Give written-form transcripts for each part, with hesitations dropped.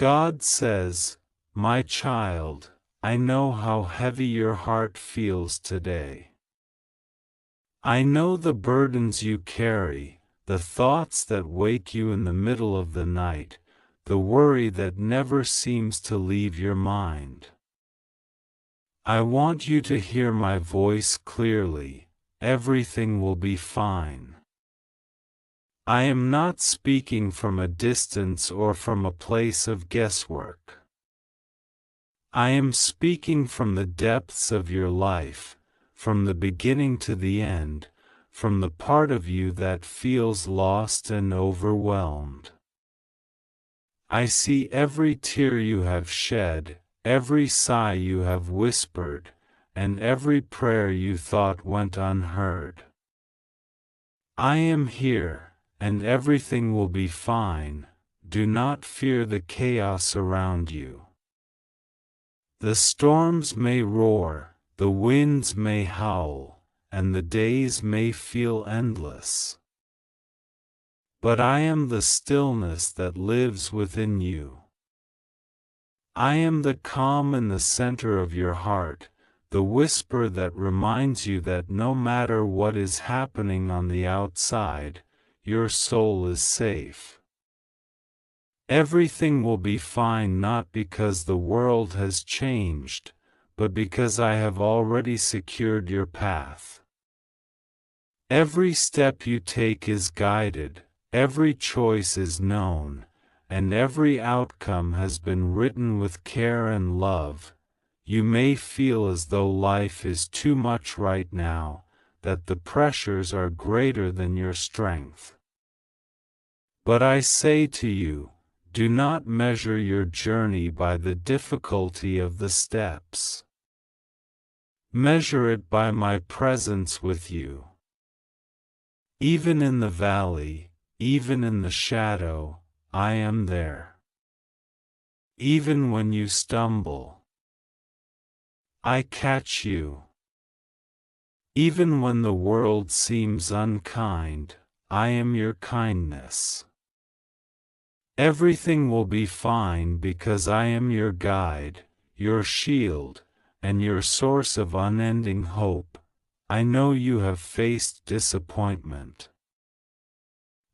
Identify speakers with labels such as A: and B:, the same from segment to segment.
A: God says, "My child, I know how heavy your heart feels today. I know the burdens you carry, the thoughts that wake you in the middle of the night, the worry that never seems to leave your mind. I want you to hear my voice clearly. Everything will be fine. I am not speaking from a distance or from a place of guesswork. I am speaking from the depths of your life, from the beginning to the end, from the part of you that feels lost and overwhelmed. I see every tear you have shed, every sigh you have whispered, and every prayer you thought went unheard. I am here, and everything will be fine. Do not fear the chaos around you. The storms may roar, the winds may howl, and the days may feel endless. But I am the stillness that lives within you. I am the calm in the center of your heart, the whisper that reminds you that no matter what is happening on the outside, your soul is safe. Everything will be fine, not because the world has changed, but because I have already secured your path. Every step you take is guided, every choice is known, and every outcome has been written with care and love. You may feel as though life is too much right now, that the pressures are greater than your strength. But I say to you, do not measure your journey by the difficulty of the steps. Measure it by my presence with you. Even in the valley, even in the shadow, I am there. Even when you stumble, I catch you. Even when the world seems unkind, I am your kindness. Everything will be fine because I am your guide, your shield, and your source of unending hope. I know you have faced disappointment.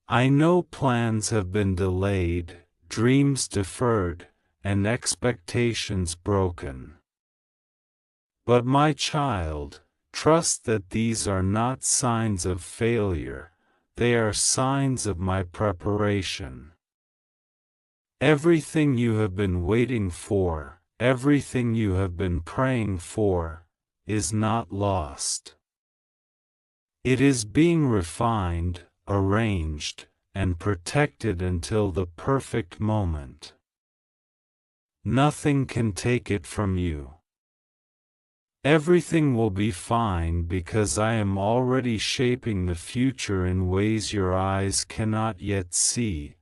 A: I know plans have been delayed, dreams deferred, and expectations broken. But my child, trust that these are not signs of failure, they are signs of my preparation. Everything you have been waiting for, everything you have been praying for, is not lost. It is being refined, arranged, and protected until the perfect moment. Nothing can take it from you. Everything will be fine because I am already shaping the future in ways your eyes cannot yet see.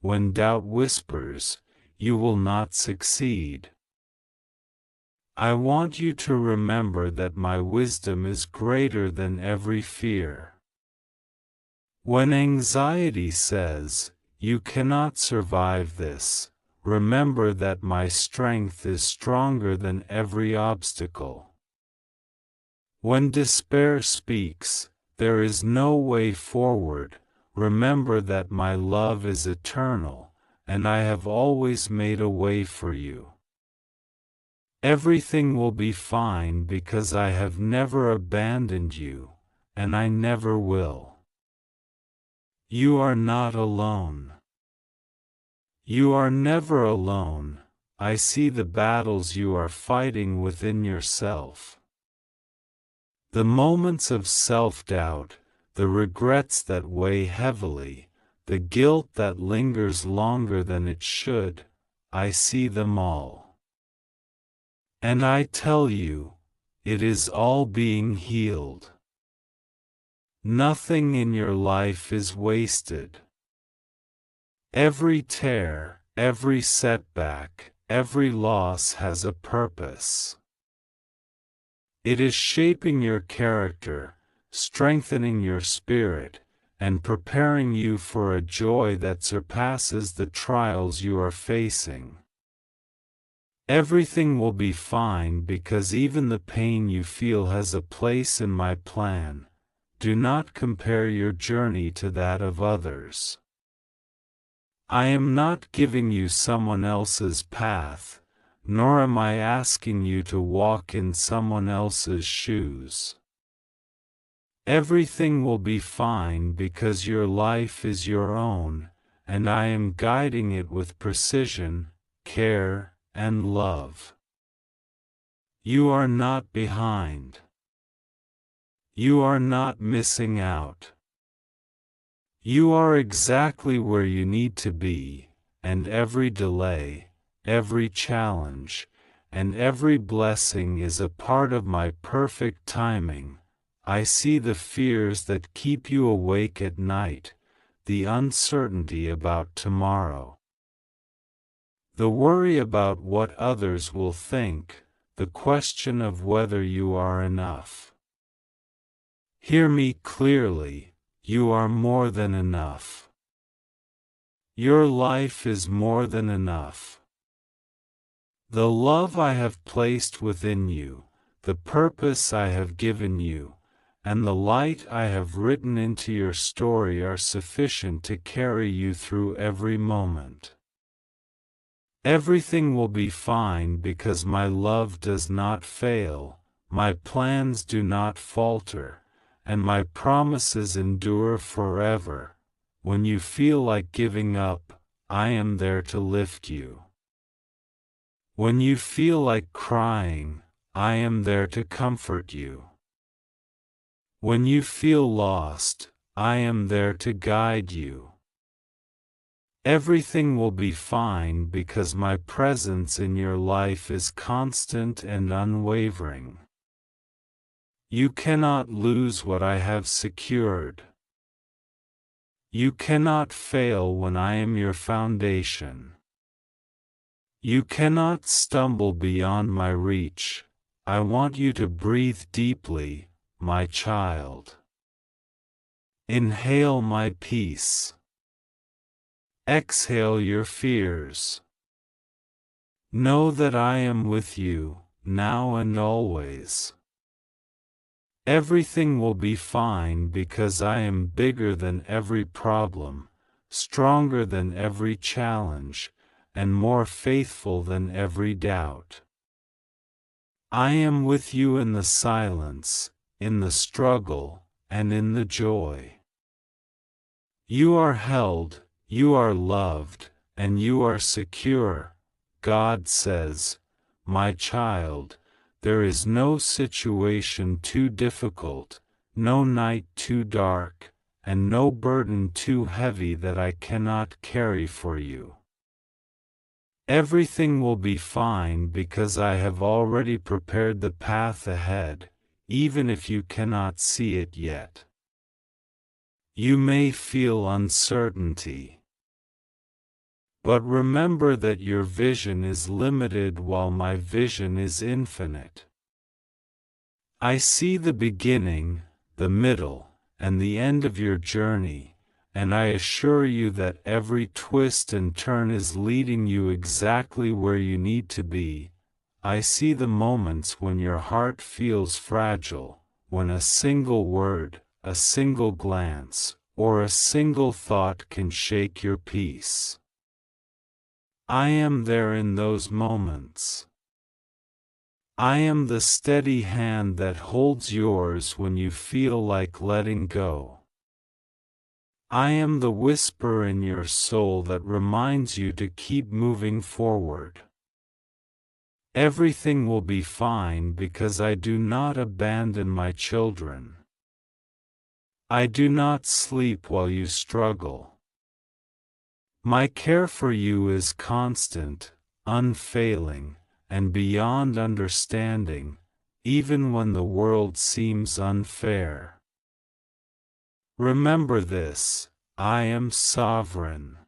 A: When doubt whispers, you will not succeed. I want you to remember that my wisdom is greater than every fear. When anxiety says, "You cannot survive this," remember that my strength is stronger than every obstacle. When despair speaks, "There is no way forward," remember that my love is eternal, and I have always made a way for you. Everything will be fine because I have never abandoned you, and I never will. You are not alone. You are never alone. I see the battles you are fighting within yourself. The moments of self-doubt, the regrets that weigh heavily, the guilt that lingers longer than it should, I see them all. And I tell you, it is all being healed. Nothing in your life is wasted. Every tear, every setback, every loss has a purpose. It is shaping your character, strengthening your spirit, and preparing you for a joy that surpasses the trials you are facing. Everything will be fine because even the pain you feel has a place in my plan. Do not compare your journey to that of others. I am not giving you someone else's path, nor am I asking you to walk in someone else's shoes. Everything will be fine because your life is your own, and I am guiding it with precision, care, and love. You are not behind. You are not missing out. You are exactly where you need to be, and every delay, every challenge, and every blessing is a part of my perfect timing. I see the fears that keep you awake at night, the uncertainty about tomorrow, the worry about what others will think, the question of whether you are enough. Hear me clearly, you are more than enough. Your life is more than enough. The love I have placed within you, the purpose I have given you, and the light I have written into your story are sufficient to carry you through every moment. Everything will be fine because my love does not fail, my plans do not falter, and my promises endure forever. When you feel like giving up, I am there to lift you. When you feel like crying, I am there to comfort you. When you feel lost, I am there to guide you. Everything will be fine because my presence in your life is constant and unwavering. You cannot lose what I have secured. You cannot fail when I am your foundation. You cannot stumble beyond my reach. I want you to breathe deeply, my child. Inhale my peace. Exhale your fears. Know that I am with you, now and always. Everything will be fine because I am bigger than every problem, stronger than every challenge, and more faithful than every doubt. I am with you in the silence, in the struggle, and in the joy. You are held, you are loved, and you are secure. God says, my child, there is no situation too difficult, no night too dark, and no burden too heavy that I cannot carry for you. Everything will be fine because I have already prepared the path ahead, even if you cannot see it yet. You may feel uncertainty. But remember that your vision is limited while my vision is infinite. I see the beginning, the middle, and the end of your journey, and I assure you that every twist and turn is leading you exactly where you need to be. I see the moments when your heart feels fragile, when a single word, a single glance, or a single thought can shake your peace. I am there in those moments. I am the steady hand that holds yours when you feel like letting go. I am the whisper in your soul that reminds you to keep moving forward. Everything will be fine because I do not abandon my children. I do not sleep while you struggle. My care for you is constant, unfailing, and beyond understanding, even when the world seems unfair. Remember this, I am sovereign.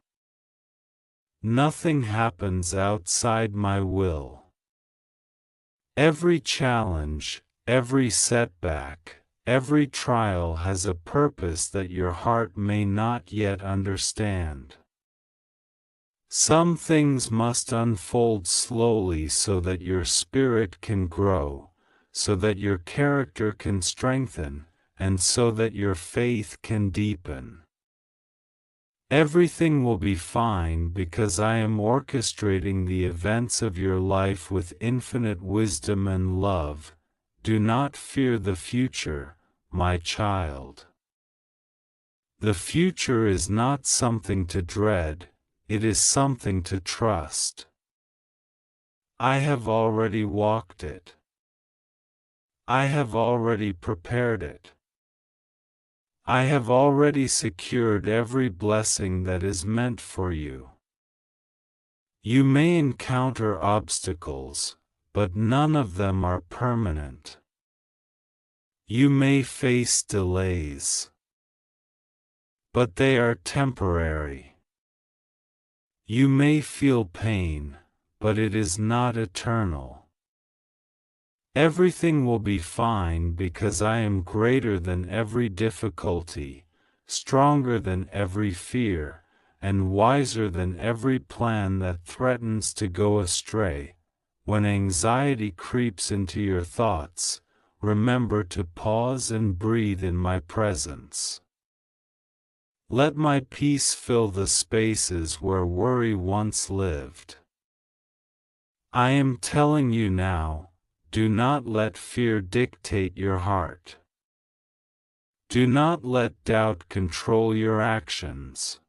A: Nothing happens outside my will. Every challenge, every setback, every trial has a purpose that your heart may not yet understand. Some things must unfold slowly so that your spirit can grow, so that your character can strengthen, and so that your faith can deepen. Everything will be fine because I am orchestrating the events of your life with infinite wisdom and love. Do not fear the future, my child. The future is not something to dread, it is something to trust. I have already walked it. I have already prepared it. I have already secured every blessing that is meant for you. You may encounter obstacles, but none of them are permanent. You may face delays, but they are temporary. You may feel pain, but it is not eternal. Everything will be fine because I am greater than every difficulty, stronger than every fear, and wiser than every plan that threatens to go astray. When anxiety creeps into your thoughts, remember to pause and breathe in my presence. Let my peace fill the spaces where worry once lived. I am telling you now, do not let fear dictate your heart. Do not let doubt control your actions.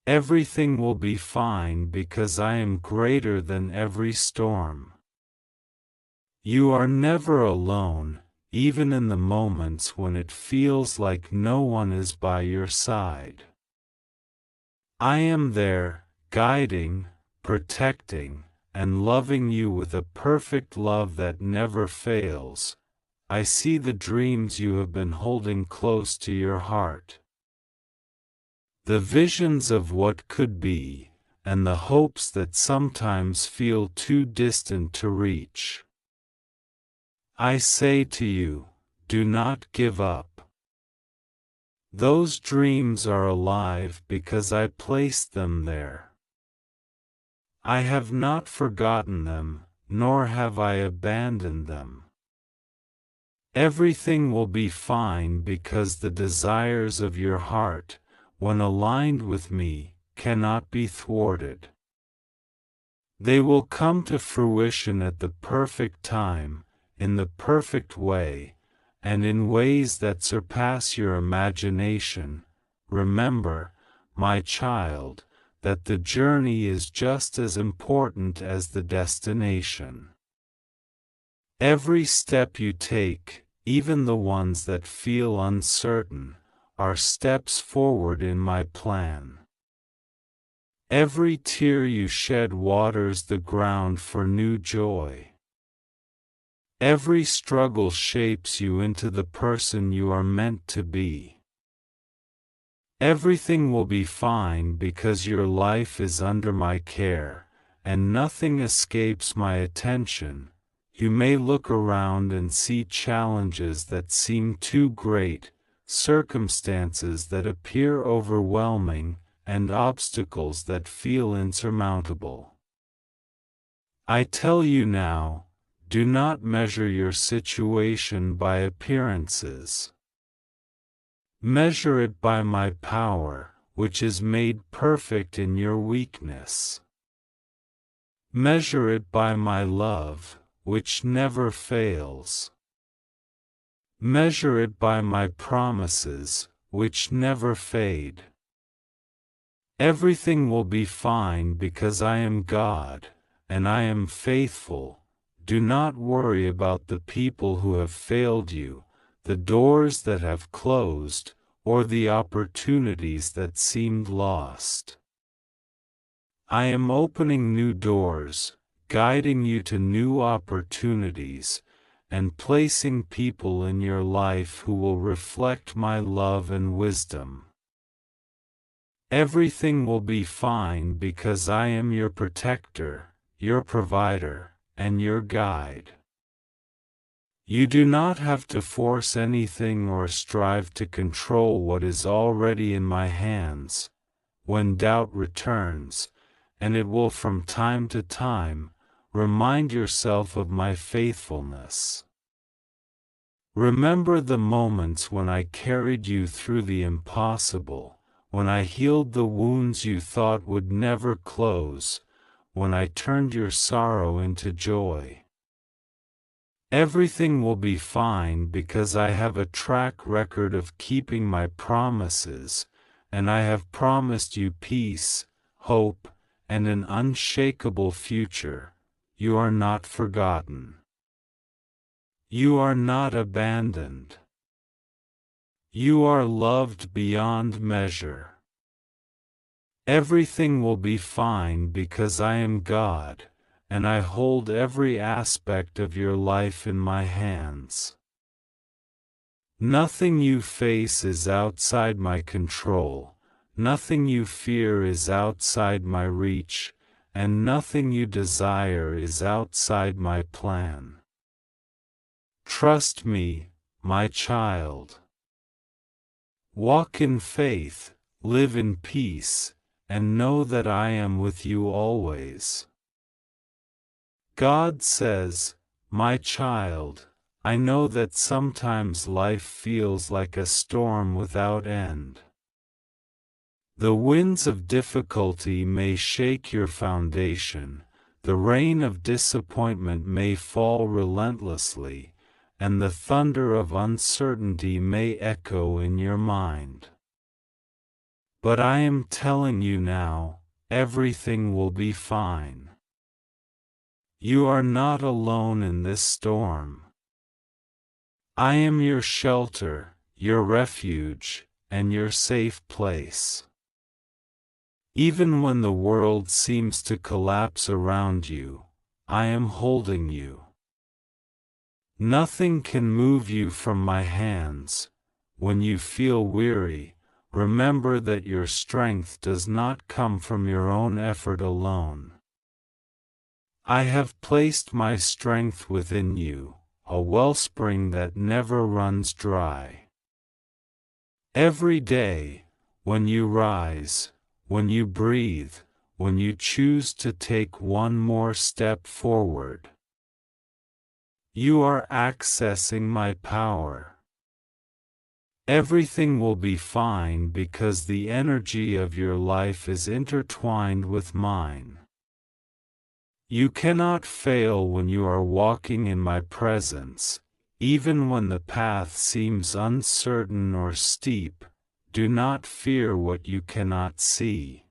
A: Everything will be fine because I am greater than every storm. You are never alone, even in the moments when it feels like no one is by your side. I am there, guiding, protecting, and loving you with a perfect love that never fails. I see the dreams you have been holding close to your heart. The visions of what could be, and the hopes that sometimes feel too distant to reach. I say to you, do not give up. Those dreams are alive because I placed them there. I have not forgotten them, nor have I abandoned them. Everything will be fine because the desires of your heart, when aligned with me, cannot be thwarted. They will come to fruition at the perfect time, in the perfect way, and in ways that surpass your imagination. Remember, my child, that the journey is just as important as the destination. Every step you take, even the ones that feel uncertain, are steps forward in my plan. Every tear you shed waters the ground for new joy. Every struggle shapes you into the person you are meant to be. Everything will be fine because your life is under my care, and nothing escapes my attention. You may look around and see challenges that seem too great, circumstances that appear overwhelming, and obstacles that feel insurmountable. I tell you now, do not measure your situation by appearances. Measure it by my power, which is made perfect in your weakness. Measure it by my love, which never fails. Measure it by my promises, which never fade. Everything will be fine because I am God, and I am faithful. Do not worry about the people who have failed you, the doors that have closed, or the opportunities that seemed lost. I am opening new doors, guiding you to new opportunities, and placing people in your life who will reflect my love and wisdom. Everything will be fine because I am your protector, your provider, and your guide. You do not have to force anything or strive to control what is already in my hands. when doubt returns, and it will from time to time remind yourself of my faithfulness. Remember the moments when I carried you through the impossible, when I healed the wounds you thought would never close, when I turned your sorrow into joy. Everything will be fine because I have a track record of keeping my promises, and I have promised you peace, hope, and an unshakable future. You are not forgotten. You are not abandoned. You are loved beyond measure. Everything will be fine because I am God, and I hold every aspect of your life in my hands. Nothing you face is outside my control, nothing you fear is outside my reach, and nothing you desire is outside my plan. Trust me, my child. Walk in faith, live in peace, and know that I am with you always. God says, my child, I know that sometimes life feels like a storm without end. The winds of difficulty may shake your foundation, the rain of disappointment may fall relentlessly, and the thunder of uncertainty may echo in your mind. But I am telling you now, everything will be fine. You are not alone in this storm. I am your shelter, your refuge, and your safe place. Even when the world seems to collapse around you, I am holding you. Nothing can move you from my hands. When you feel weary, remember that your strength does not come from your own effort alone. I have placed my strength within you, a wellspring that never runs dry. Every day, when you rise, when you breathe, when you choose to take one more step forward, you are accessing my power. Everything will be fine because the energy of your life is intertwined with mine. You cannot fail when you are walking in my presence, even when the path seems uncertain or steep. Do not fear what you cannot see.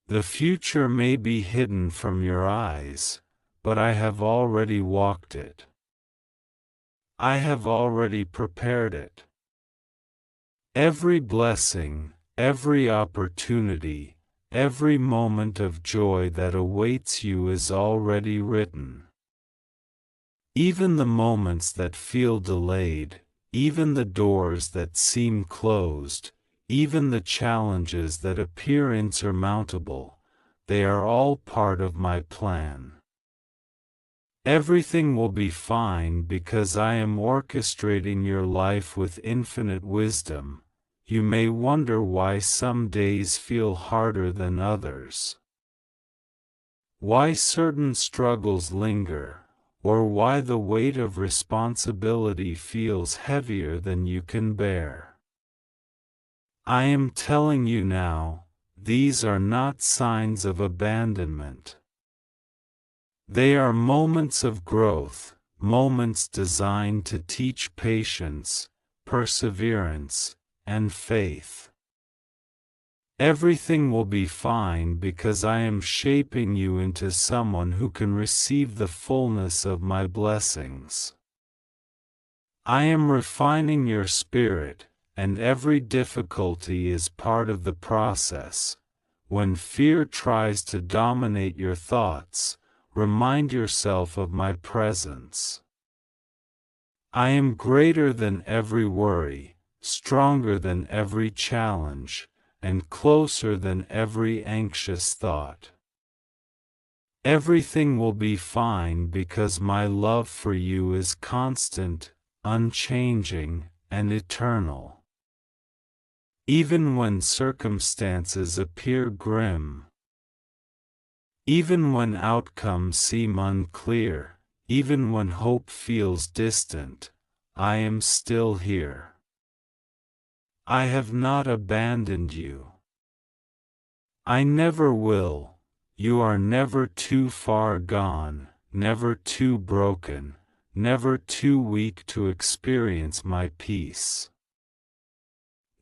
A: The future may be hidden from your eyes, but I have already walked it. I have already prepared it. Every blessing, every opportunity, every moment of joy that awaits you is already written. Even the moments that feel delayed, even the doors that seem closed, even the challenges that appear insurmountable, they are all part of my plan. Everything will be fine because I am orchestrating your life with infinite wisdom. You may wonder why some days feel harder than others. Why certain struggles linger, or why the weight of responsibility feels heavier than you can bear. I am telling you now, these are not signs of abandonment. They are moments of growth, moments designed to teach patience, perseverance, and faith. Everything will be fine because I am shaping you into someone who can receive the fullness of my blessings. I am refining your spirit, and every difficulty is part of the process. When fear tries to dominate your thoughts, remind yourself of my presence. I am greater than every worry, stronger than every challenge, and closer than every anxious thought. Everything will be fine because my love for you is constant, unchanging, and eternal. even when circumstances appear grim, even when outcomes seem unclear, even when hope feels distant, I am still here. I have not abandoned you. I never will. You are never too far gone, never too broken, never too weak to experience my peace.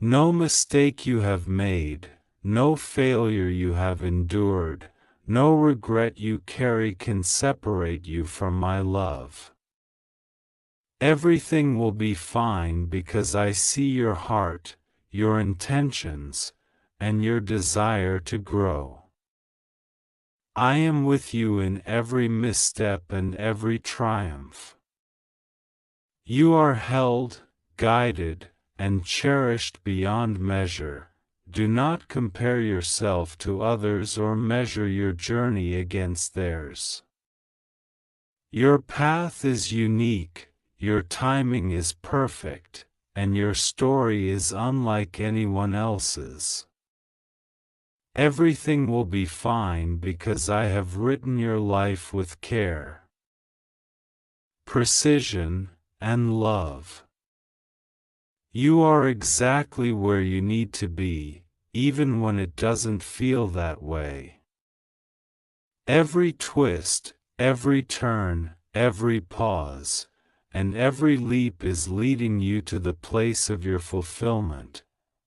A: No mistake you have made, no failure you have endured, no regret you carry can separate you from my love. Everything will be fine because I see your heart, your intentions, and your desire to grow. I am with you in every misstep and every triumph. You are held, guided, and cherished beyond measure. Do not compare yourself to others or measure your journey against theirs. Your path is unique, your timing is perfect, and your story is unlike anyone else's. Everything will be fine because I have written your life with care, precision, and love. You are exactly where you need to be, even when it doesn't feel that way. Every twist, every turn, every pause, and every leap is leading you to the place of your fulfillment.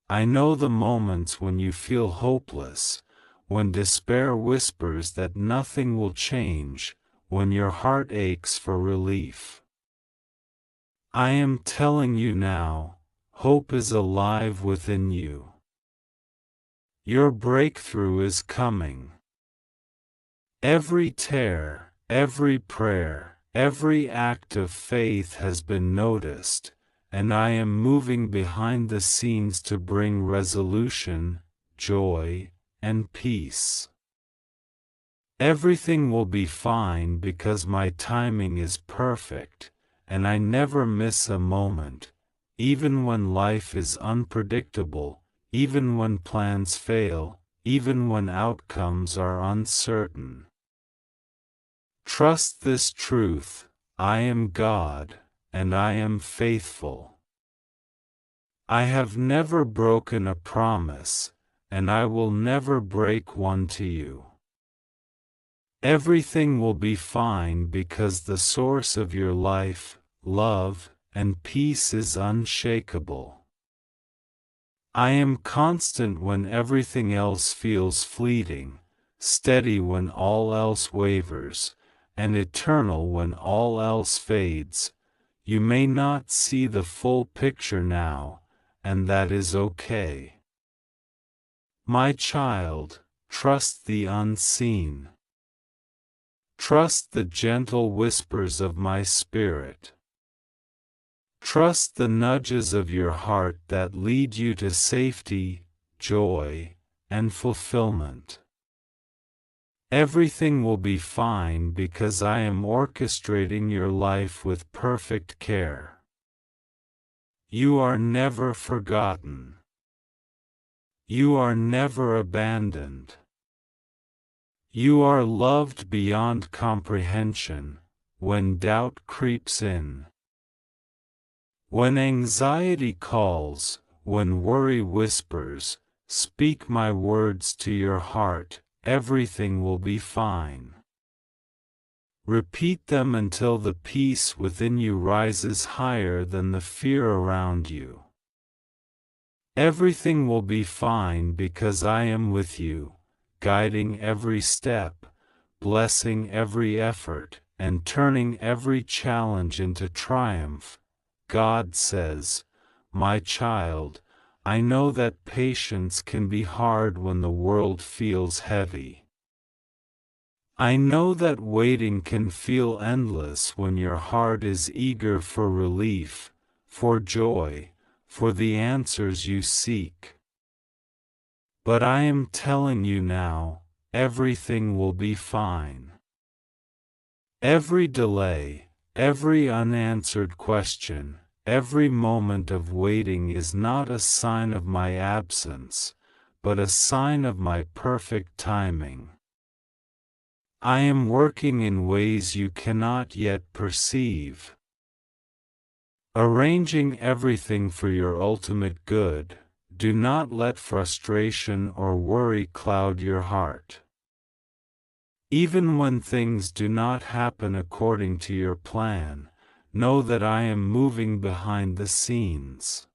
A: I know the moments when you feel hopeless, when despair whispers that nothing will change, when your heart aches for relief. I am telling you now, hope is alive within you. Your breakthrough is coming. Every tear, every prayer, every act of faith has been noticed, and I am moving behind the scenes to bring resolution, joy, and peace. Everything will be fine because my timing is perfect, and I never miss a moment, even when life is unpredictable, even when plans fail, even when outcomes are uncertain. Trust this truth: I am God, and I am faithful. I have never broken a promise, and I will never break one to you. Everything will be fine because the source of your life, love, and peace is unshakable. I am constant when everything else feels fleeting, steady when all else wavers, and eternal when all else fades. You may not see the full picture now, and that is okay. My child, trust the unseen. Trust the gentle whispers of my spirit. Trust the nudges of your heart that lead you to safety, joy, and fulfillment. Everything will be fine because I am orchestrating your life with perfect care. You are never forgotten. You are never abandoned. You are loved beyond comprehension. When doubt creeps in, when anxiety calls, when worry whispers, speak my words to your heart. Everything will be fine. Repeat them until the peace within you rises higher than the fear around you. Everything will be fine because I am with you, guiding every step, blessing every effort, and turning every challenge into triumph. God says, my child, I know that patience can be hard when the world feels heavy. I know that waiting can feel endless when your heart is eager for relief, for joy, for the answers you seek. But I am telling you now, everything will be fine. Every delay, every unanswered question, every moment of waiting is not a sign of my absence, but a sign of my perfect timing. I am working in ways you cannot yet perceive, arranging everything for your ultimate good. Do not let frustration or worry cloud your heart. Even when things do not happen according to your plan, know that I am moving behind the scenes.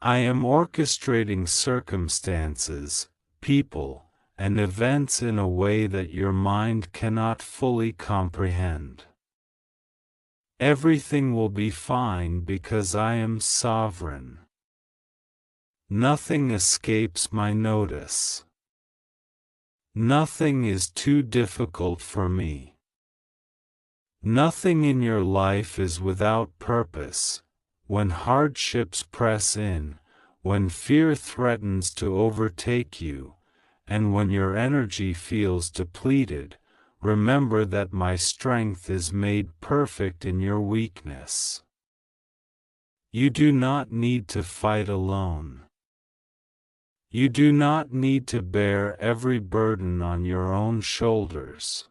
A: I am orchestrating circumstances, people, and events in a way that your mind cannot fully comprehend. Everything will be fine because I am sovereign. Nothing escapes my notice. Nothing is too difficult for me. Nothing in your life is without purpose. When hardships press in, when fear threatens to overtake you, and when your energy feels depleted, remember that my strength is made perfect in your weakness. You do not need to fight alone. You do not need to bear every burden on your own shoulders.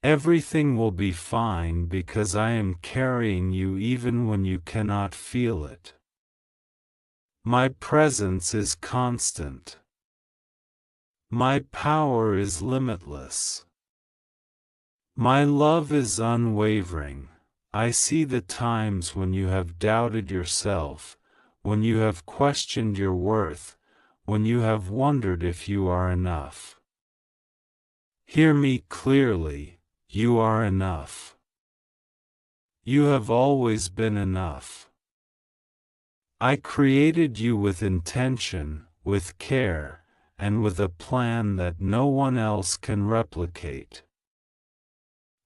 A: Everything will be fine because I am carrying you even when you cannot feel it. My presence is constant. My power is limitless. My love is unwavering. I see the times when you have doubted yourself, when you have questioned your worth, when you have wondered if you are enough. Hear me clearly, you are enough. You have always been enough. I created you with intention, with care, and with a plan that no one else can replicate.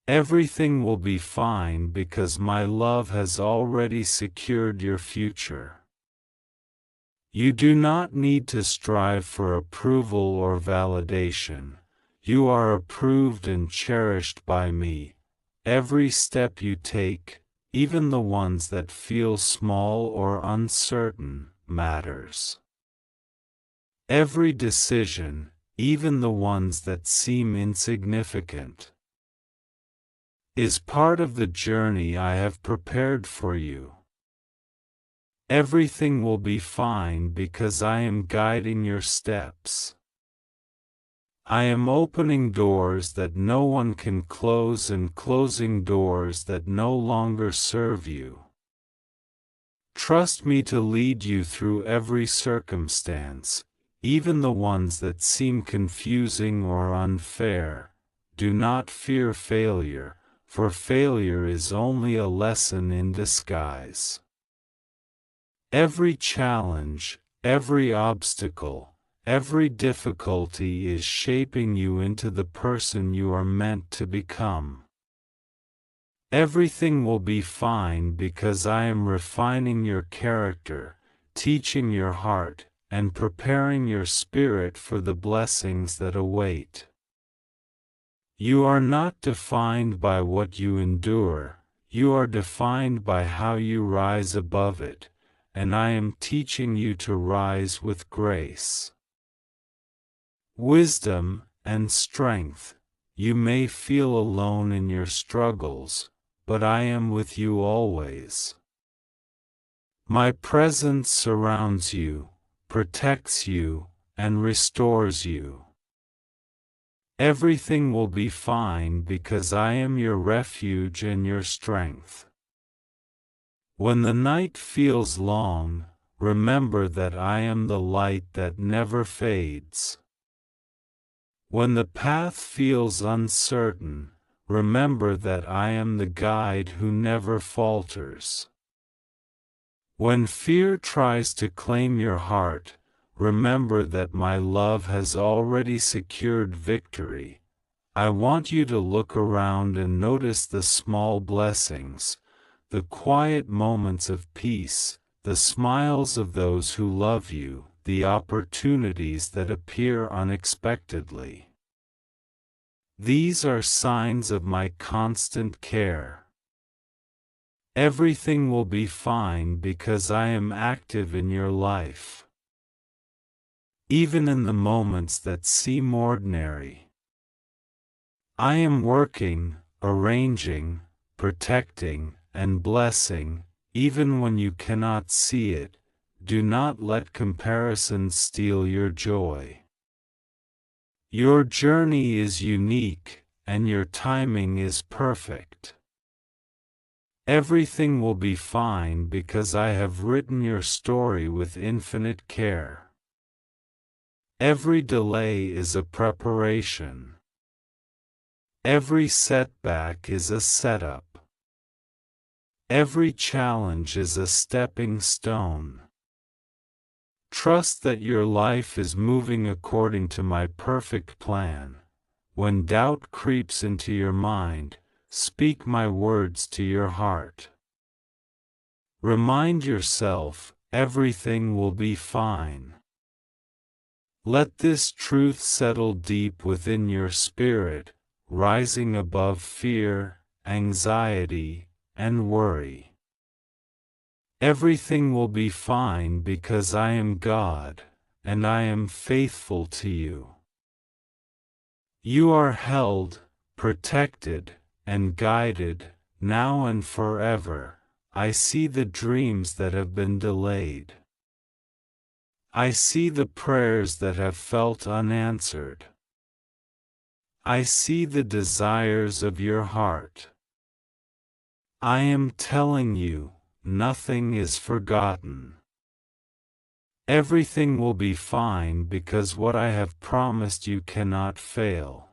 A: Everything will be fine because my love has already secured your future. You do not need to strive for approval or validation. You are approved and cherished by me. Every step you take, even the ones that feel small or uncertain, matters. Every decision, even the ones that seem insignificant, is part of the journey I have prepared for you. Everything will be fine because I am guiding your steps. I am opening doors that no one can close and closing doors that no longer serve you. Trust me to lead you through every circumstance, even the ones that seem confusing or unfair. Do not fear failure, for failure is only a lesson in disguise. Every challenge, every obstacle, every difficulty is shaping you into the person you are meant to become. Everything will be fine because I am refining your character, teaching your heart, and preparing your spirit for the blessings that await. You are not defined by what you endure, you are defined by how you rise above it, and I am teaching you to rise with grace, wisdom, and strength. You may feel alone in your struggles, but I am with you always. My presence surrounds you, protects you, and restores you. Everything will be fine because I am your refuge and your strength. When the night feels long, remember that I am the light that never fades. When the path feels uncertain, remember that I am the guide who never falters. When fear tries to claim your heart, remember that my love has already secured victory. I want you to look around and notice the small blessings, the quiet moments of peace, the smiles of those who love you, the opportunities that appear unexpectedly. These are signs of my constant care. Everything will be fine because I am active in your life. Even in the moments that seem ordinary, I am working, arranging, protecting, and blessing, even when you cannot see it. Do not let comparisons steal your joy. Your journey is unique, and your timing is perfect. Everything will be fine because I have written your story with infinite care. Every delay is a preparation. Every setback is a setup. Every challenge is a stepping stone. Trust that your life is moving according to my perfect plan. When doubt creeps into your mind, speak my words to your heart. Remind yourself, everything will be fine. Let this truth settle deep within your spirit, rising above fear, anxiety, and worry. Everything will be fine because I am God, and I am faithful to you. You are held, protected, and guided, now and forever. I see the dreams that have been delayed. I see the prayers that have felt unanswered. I see the desires of your heart. I am telling you, nothing is forgotten. Everything will be fine because what I have promised you cannot fail.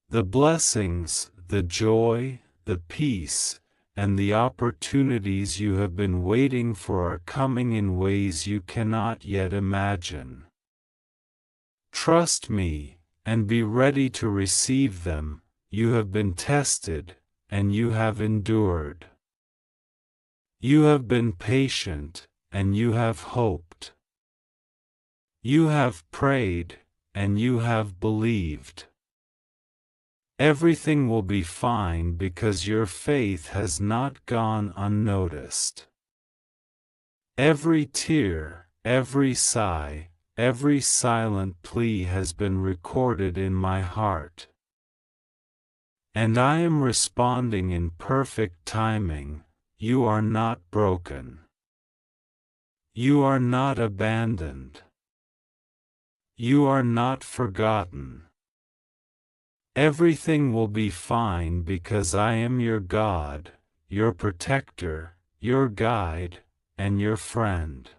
A: The blessings, the joy, the peace, and the opportunities you have been waiting for are coming in ways you cannot yet imagine. Trust me, and be ready to receive them. You have been tested, and you have endured. You have been patient, and you have hoped. You have prayed, and you have believed. Everything will be fine because your faith has not gone unnoticed. Every tear, every sigh, every silent plea has been recorded in my heart. And I am responding in perfect timing. You are not broken. You are not abandoned. You are not forgotten. Everything will be fine because I am your God, your protector, your guide, and your friend.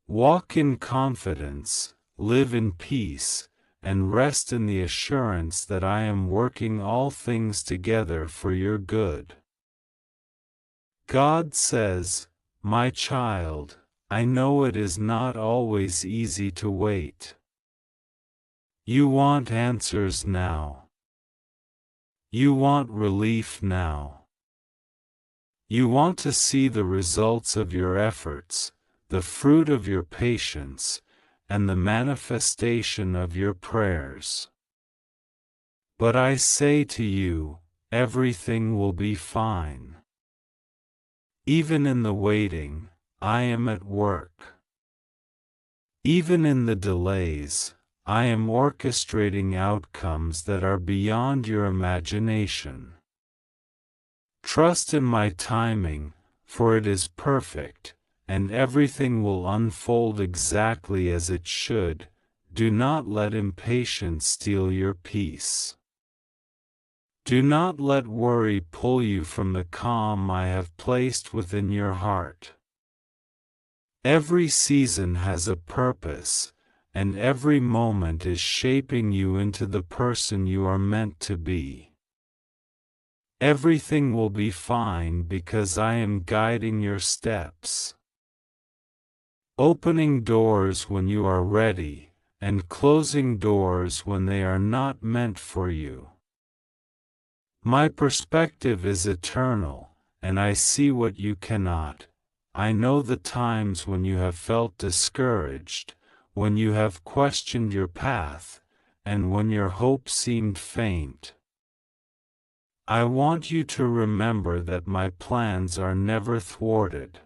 A: Walk in confidence, live in peace, and rest in the assurance that I am working all things together for your good. God says, my child, I know it is not always easy to wait. You want answers now. You want relief now. You want to see the results of your efforts, the fruit of your patience, and the manifestation of your prayers. But I say to you, everything will be fine. Even in the waiting, I am at work. Even in the delays, I am orchestrating outcomes that are beyond your imagination. Trust in my timing, for it is perfect, and everything will unfold exactly as it should. Do not let impatience steal your peace. Do not let worry pull you from the calm I have placed within your heart. Every season has a purpose, and every moment is shaping you into the person you are meant to be. Everything will be fine because I am guiding your steps. Opening doors when you are ready, and closing doors when they are not meant for you. My perspective is eternal, and I see what you cannot. I know the times when you have felt discouraged, when you have questioned your path, and when your hope seemed faint. I want you to remember that my plans are never thwarted.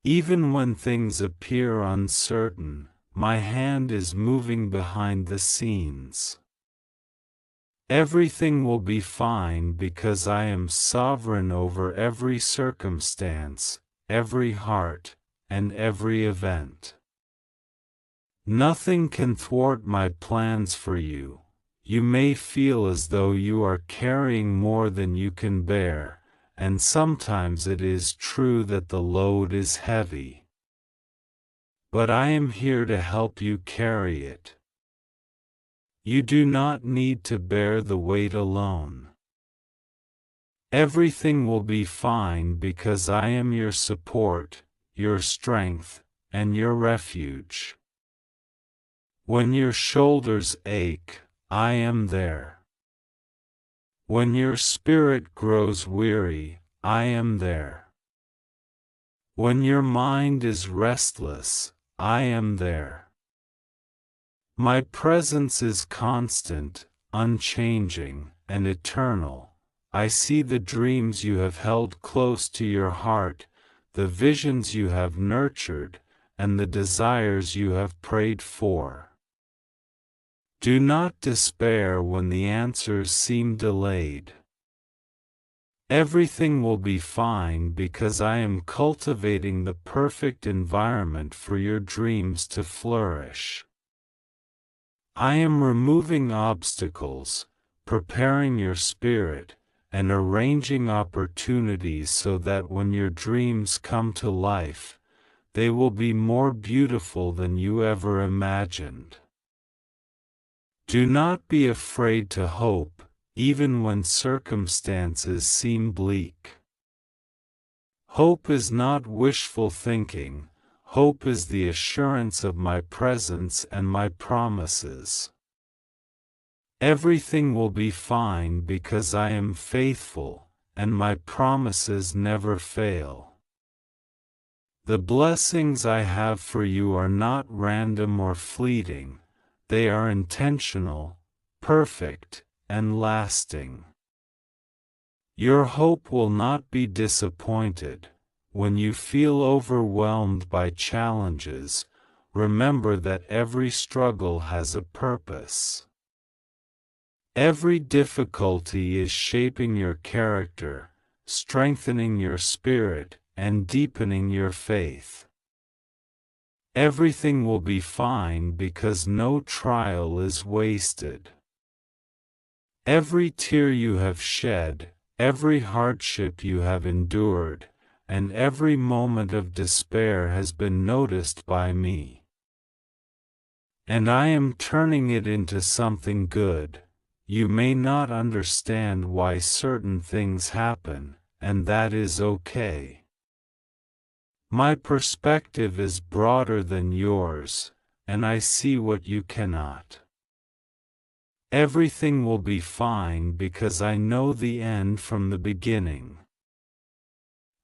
A: Even when things appear uncertain, my hand is moving behind the scenes. Everything will be fine because I am sovereign over every circumstance, every heart, and every event. Nothing can thwart my plans for you. You may feel as though you are carrying more than you can bear, and sometimes it is true that the load is heavy. But I am here to help you carry it. You do not need to bear the weight alone. Everything will be fine because I am your support, your strength, and your refuge. When your shoulders ache, I am there. When your spirit grows weary, I am there. When your mind is restless, I am there. My presence is constant, unchanging, and eternal. I see the dreams you have held close to your heart, the visions you have nurtured, and the desires you have prayed for. Do not despair when the answers seem delayed. Everything will be fine because I am cultivating the perfect environment for your dreams to flourish. I am removing obstacles, preparing your spirit, and arranging opportunities so that when your dreams come to life, they will be more beautiful than you ever imagined. Do not be afraid to hope, even when circumstances seem bleak. Hope is not wishful thinking. Hope is the assurance of my presence and my promises. Everything will be fine because I am faithful, and my promises never fail. The blessings I have for you are not random or fleeting. They are intentional, perfect, and lasting. Your hope will not be disappointed. When you feel overwhelmed by challenges, remember that every struggle has a purpose. Every difficulty is shaping your character, strengthening your spirit, and deepening your faith. Everything will be fine because no trial is wasted. Every tear you have shed, every hardship you have endured, and every moment of despair has been noticed by me. And I am turning it into something good. You may not understand why certain things happen, and that is okay. My perspective is broader than yours, and I see what you cannot. Everything will be fine because I know the end from the beginning.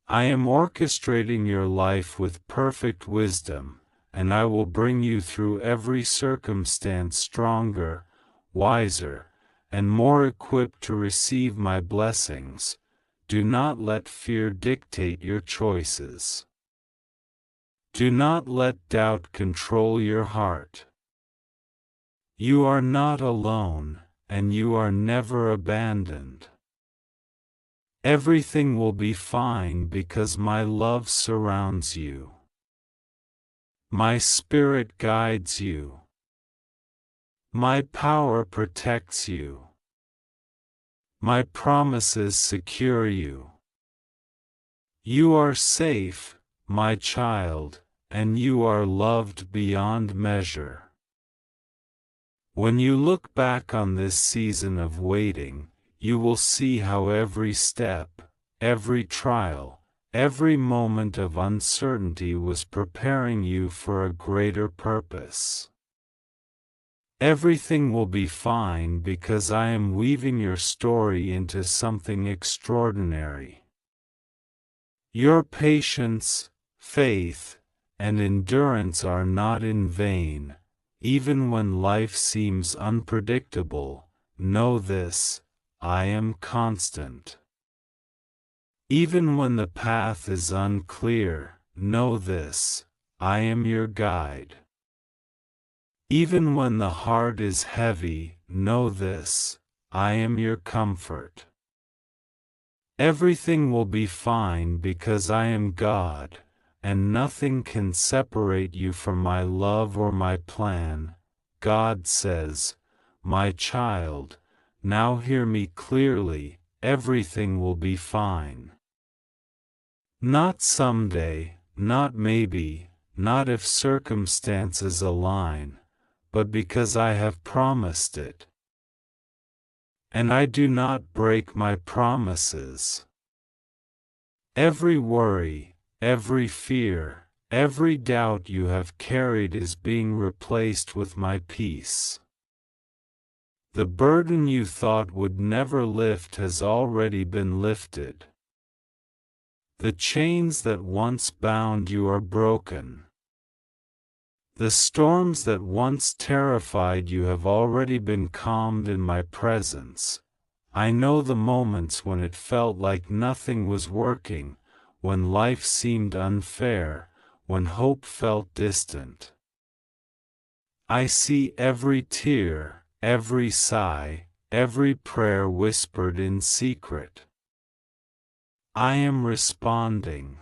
A: I am orchestrating your life with perfect wisdom, and I will bring you through every circumstance stronger, wiser, and more equipped to receive my blessings. Do not let fear dictate your choices. Do not let doubt control your heart. You are not alone, and you are never abandoned. Everything will be fine because my love surrounds you. My spirit guides you. My power protects you. My promises secure you. You are safe, my child, and you are loved beyond measure. When you look back on this season of waiting, you will see how every step, every trial, every moment of uncertainty was preparing you for a greater purpose. Everything will be fine because I am weaving your story into something extraordinary. Your patience, faith, and endurance are not in vain. Even when life seems unpredictable, know this: I am constant. Even when the path is unclear, know this, I am your guide. Even when the heart is heavy, know this, I am your comfort. Everything will be fine because I am God, and nothing can separate you from my love or my plan. God says, my child, now hear me clearly, everything will be fine. Not someday, not maybe, not if circumstances align, but because I have promised it. And I do not break my promises. Every worry, every fear, every doubt you have carried is being replaced with my peace. The burden you thought would never lift has already been lifted. The chains that once bound you are broken. The storms that once terrified you have already been calmed in my presence. I know the moments when it felt like nothing was working, when life seemed unfair, when hope felt distant. I see every tear, every sigh, every prayer whispered in secret. I am responding.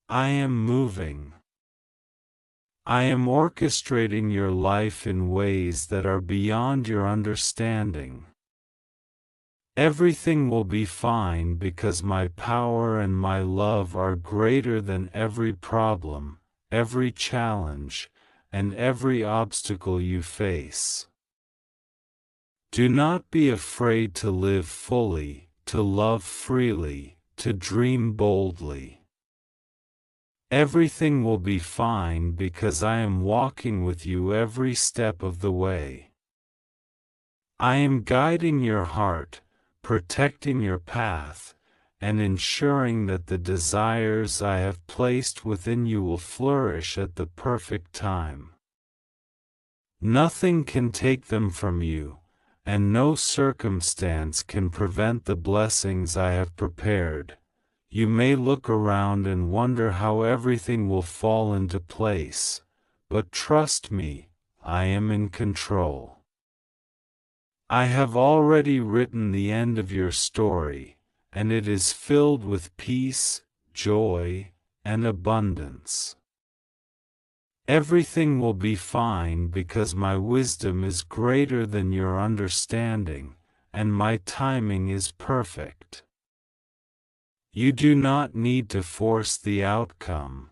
A: I am moving. I am orchestrating your life in ways that are beyond your understanding. Everything will be fine because my power and my love are greater than every problem, every challenge, and every obstacle you face. Do not be afraid to live fully, to love freely, to dream boldly. Everything will be fine because I am walking with you every step of the way. I am guiding your heart, protecting your path, and ensuring that the desires I have placed within you will flourish at the perfect time. Nothing can take them from you, and no circumstance can prevent the blessings I have prepared. You may look around and wonder how everything will fall into place, but trust me, I am in control. I have already written the end of your story, and it is filled with peace, joy, and abundance. Everything will be fine because my wisdom is greater than your understanding, and my timing is perfect. You do not need to force the outcome.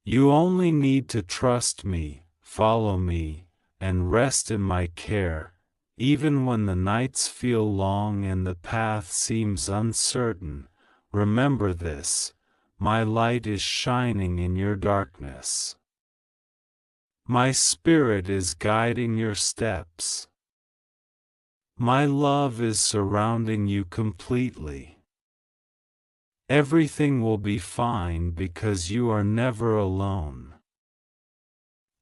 A: You only need to trust me, follow me, and rest in my care, even when the nights feel long and the path seems uncertain. Remember this, my light is shining in your darkness. My spirit is guiding your steps. My love is surrounding you completely. Everything will be fine because you are never alone.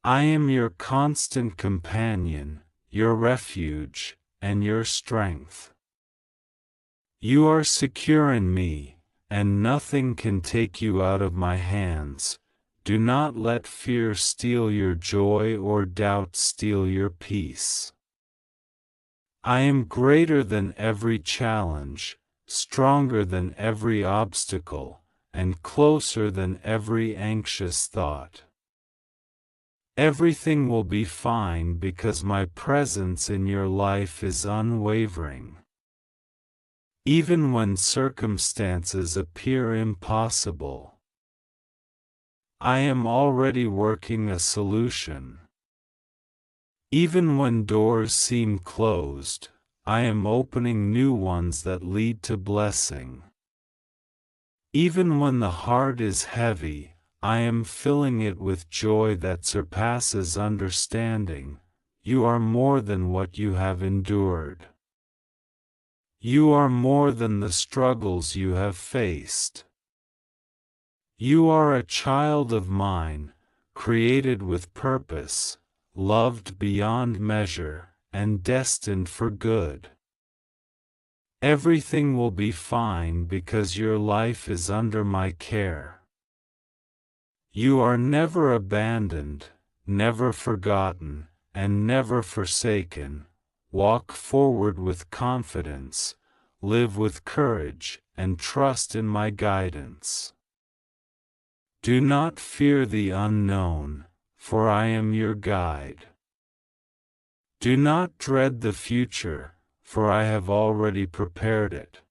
A: I am your constant companion, your refuge, and your strength. You are secure in me, and nothing can take you out of my hands. Do not let fear steal your joy or doubt steal your peace. I am greater than every challenge, stronger than every obstacle, and closer than every anxious thought. Everything will be fine because my presence in your life is unwavering. Even when circumstances appear impossible, I am already working a solution. Even when doors seem closed, I am opening new ones that lead to blessing. Even when the heart is heavy, I am filling it with joy that surpasses understanding. You are more than what you have endured. You are more than the struggles you have faced. You are a child of mine, created with purpose, loved beyond measure, and destined for good. Everything will be fine because your life is under my care. You are never abandoned, never forgotten, and never forsaken. Walk forward with confidence, live with courage, and trust in my guidance. Do not fear the unknown, for I am your guide. Do not dread the future, for I have already prepared it.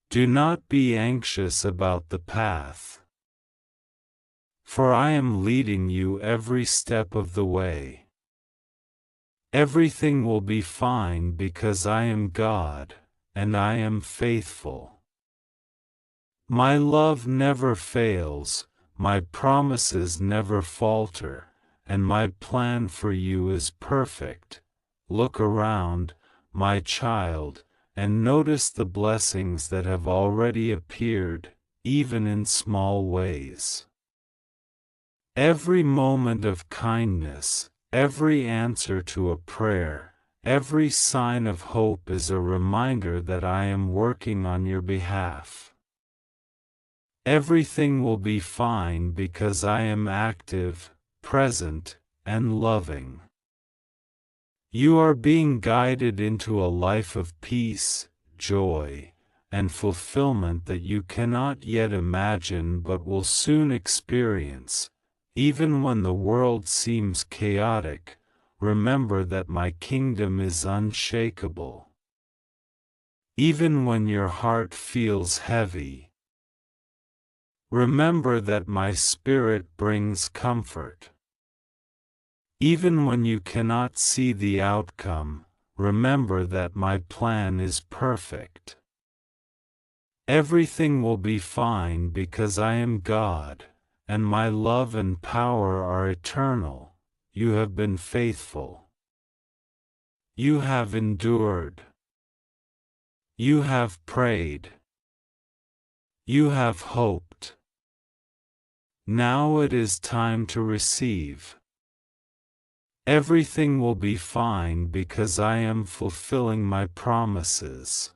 A: Do not be anxious about the path, for I am leading you every step of the way. Everything will be fine because I am God, and I am faithful. My love never fails, my promises never falter, and my plan for you is perfect. Look around, my child, and notice the blessings that have already appeared, even in small ways. Every moment of kindness, every answer to a prayer, every sign of hope is a reminder that I am working on your behalf. Everything will be fine because I am active, present, and loving. You are being guided into a life of peace, joy, and fulfillment that you cannot yet imagine but will soon experience. Even when the world seems chaotic, remember that my kingdom is unshakable. Even when your heart feels heavy, remember that my spirit brings comfort. Even when you cannot see the outcome, remember that my plan is perfect. Everything will be fine because I am God, and my love and power are eternal. You have been faithful. You have endured. You have prayed. You have hoped. Now it is time to receive. Everything will be fine because I am fulfilling my promises.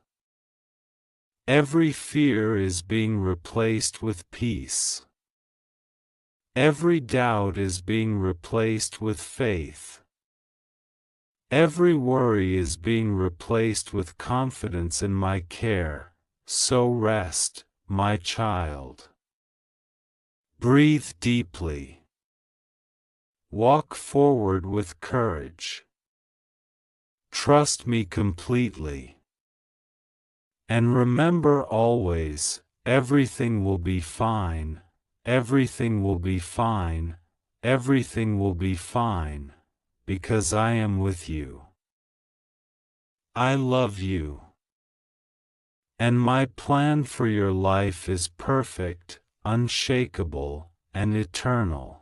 A: Every fear is being replaced with peace. Every doubt is being replaced with faith. Every worry is being replaced with confidence in my care. So rest, my child. Breathe deeply. Walk forward with courage. Trust me completely. And remember always, everything will be fine. Everything will be fine, everything will be fine, because I am with you. I love you. And my plan for your life is perfect, unshakable, and eternal.